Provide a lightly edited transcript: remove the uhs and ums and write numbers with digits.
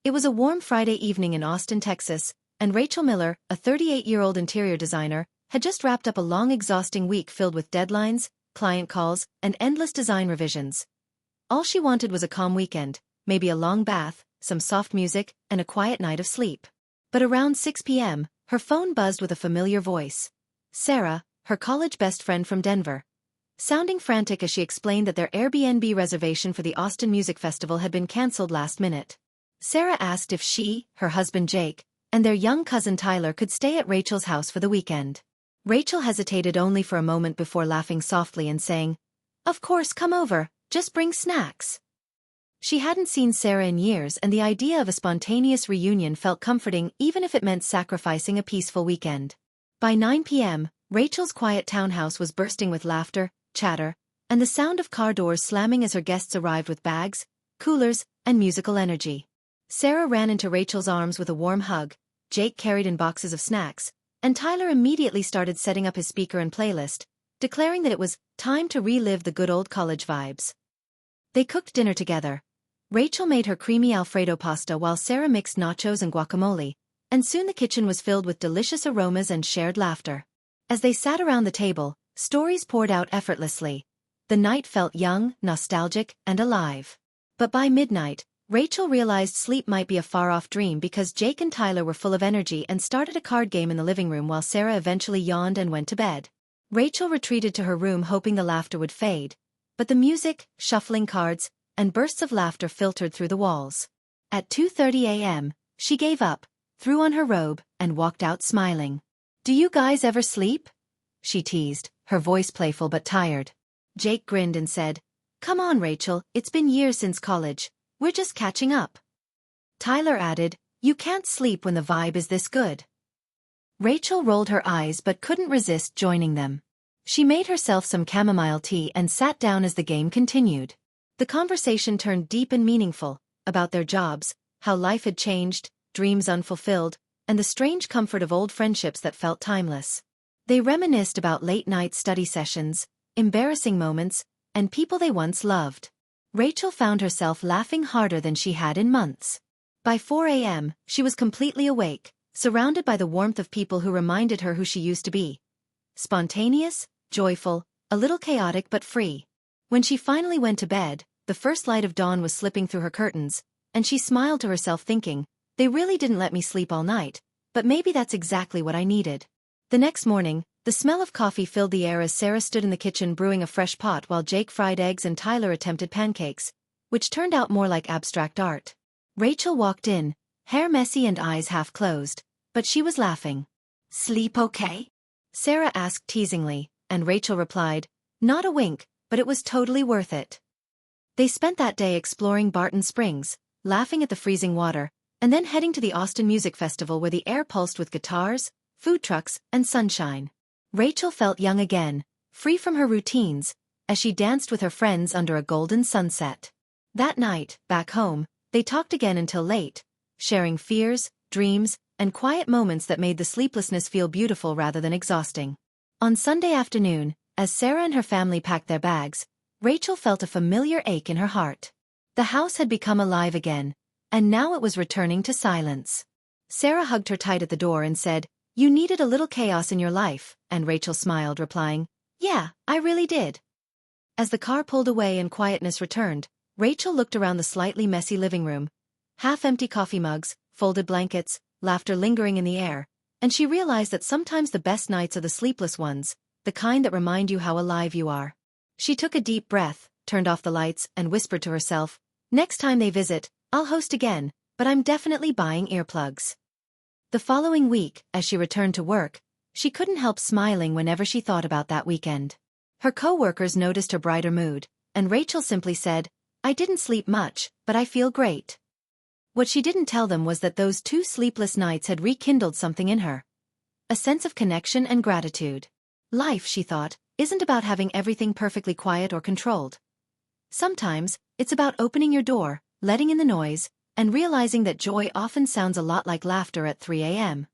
It was a warm Friday evening in Austin, Texas, and Rachel Miller, a 38-year-old interior designer, had just wrapped up a long, exhausting week filled with deadlines, client calls, and endless design revisions. All she wanted was a calm weekend, maybe a long bath, some soft music, and a quiet night of sleep. But around 6 p.m., her phone buzzed with a familiar voice. Sarah, her college best friend from Denver. Sounding frantic as she explained that their Airbnb reservation for the Austin Music Festival had been cancelled last minute. Sarah asked if she, her husband Jake, and their young cousin Tyler could stay at Rachel's house for the weekend. Rachel hesitated only for a moment before laughing softly and saying, "Of course, come over, just bring snacks." She hadn't seen Sarah in years, and the idea of a spontaneous reunion felt comforting even if it meant sacrificing a peaceful weekend. By 9 p.m., Rachel's quiet townhouse was bursting with laughter, chatter, and the sound of car doors slamming as her guests arrived with bags, coolers, and musical energy. Sarah ran into Rachel's arms with a warm hug, Jake carried in boxes of snacks, and Tyler immediately started setting up his speaker and playlist, declaring that it was time to relive the good old college vibes. They cooked dinner together. Rachel made her creamy Alfredo pasta while Sarah mixed nachos and guacamole, and soon the kitchen was filled with delicious aromas and shared laughter. As they sat around the table, stories poured out effortlessly. The night felt young, nostalgic, and alive. But by midnight, Rachel realized sleep might be a far-off dream because Jake and Tyler were full of energy and started a card game in the living room while Sarah eventually yawned and went to bed. Rachel retreated to her room hoping the laughter would fade, but the music, shuffling cards, and bursts of laughter filtered through the walls. At 2:30 a.m., she gave up, threw on her robe, and walked out smiling. "Do you guys ever sleep?" she teased, her voice playful but tired. Jake grinned and said, "Come on, Rachel, it's been years since college. We're just catching up." Tyler added, "You can't sleep when the vibe is this good." Rachel rolled her eyes but couldn't resist joining them. She made herself some chamomile tea and sat down as the game continued. The conversation turned deep and meaningful, about their jobs, how life had changed, dreams unfulfilled, and the strange comfort of old friendships that felt timeless. They reminisced about late-night study sessions, embarrassing moments, and people they once loved. Rachel found herself laughing harder than she had in months. By 4 a.m., she was completely awake, surrounded by the warmth of people who reminded her who she used to be. Spontaneous, joyful, a little chaotic but free. When she finally went to bed, the first light of dawn was slipping through her curtains, and she smiled to herself thinking, "They really didn't let me sleep all night, but maybe that's exactly what I needed." The next morning, the smell of coffee filled the air as Sarah stood in the kitchen brewing a fresh pot while Jake fried eggs and Tyler attempted pancakes, which turned out more like abstract art. Rachel walked in, hair messy and eyes half closed, but she was laughing. "Sleep okay?" Sarah asked teasingly, and Rachel replied, "Not a wink, but it was totally worth it." They spent that day exploring Barton Springs, laughing at the freezing water, and then heading to the Austin Music Festival where the air pulsed with guitars, food trucks, and sunshine. Rachel felt young again, free from her routines, as she danced with her friends under a golden sunset. That night, back home, they talked again until late, sharing fears, dreams, and quiet moments that made the sleeplessness feel beautiful rather than exhausting. On Sunday afternoon, as Sarah and her family packed their bags, Rachel felt a familiar ache in her heart. The house had become alive again, and now it was returning to silence. Sarah hugged her tight at the door and said, "You needed a little chaos in your life," and Rachel smiled, replying, "Yeah, I really did." As the car pulled away and quietness returned, Rachel looked around the slightly messy living room. Half-empty coffee mugs, folded blankets, laughter lingering in the air, and she realized that sometimes the best nights are the sleepless ones, the kind that remind you how alive you are. She took a deep breath, turned off the lights, and whispered to herself, "Next time they visit, I'll host again, but I'm definitely buying earplugs." The following week, as she returned to work, she couldn't help smiling whenever she thought about that weekend. Her co-workers noticed her brighter mood, and Rachel simply said, "I didn't sleep much, but I feel great." What she didn't tell them was that those 2 sleepless nights had rekindled something in her. A sense of connection and gratitude. Life, she thought, isn't about having everything perfectly quiet or controlled. Sometimes, it's about opening your door, letting in the noise, and realizing that joy often sounds a lot like laughter at 3 a.m.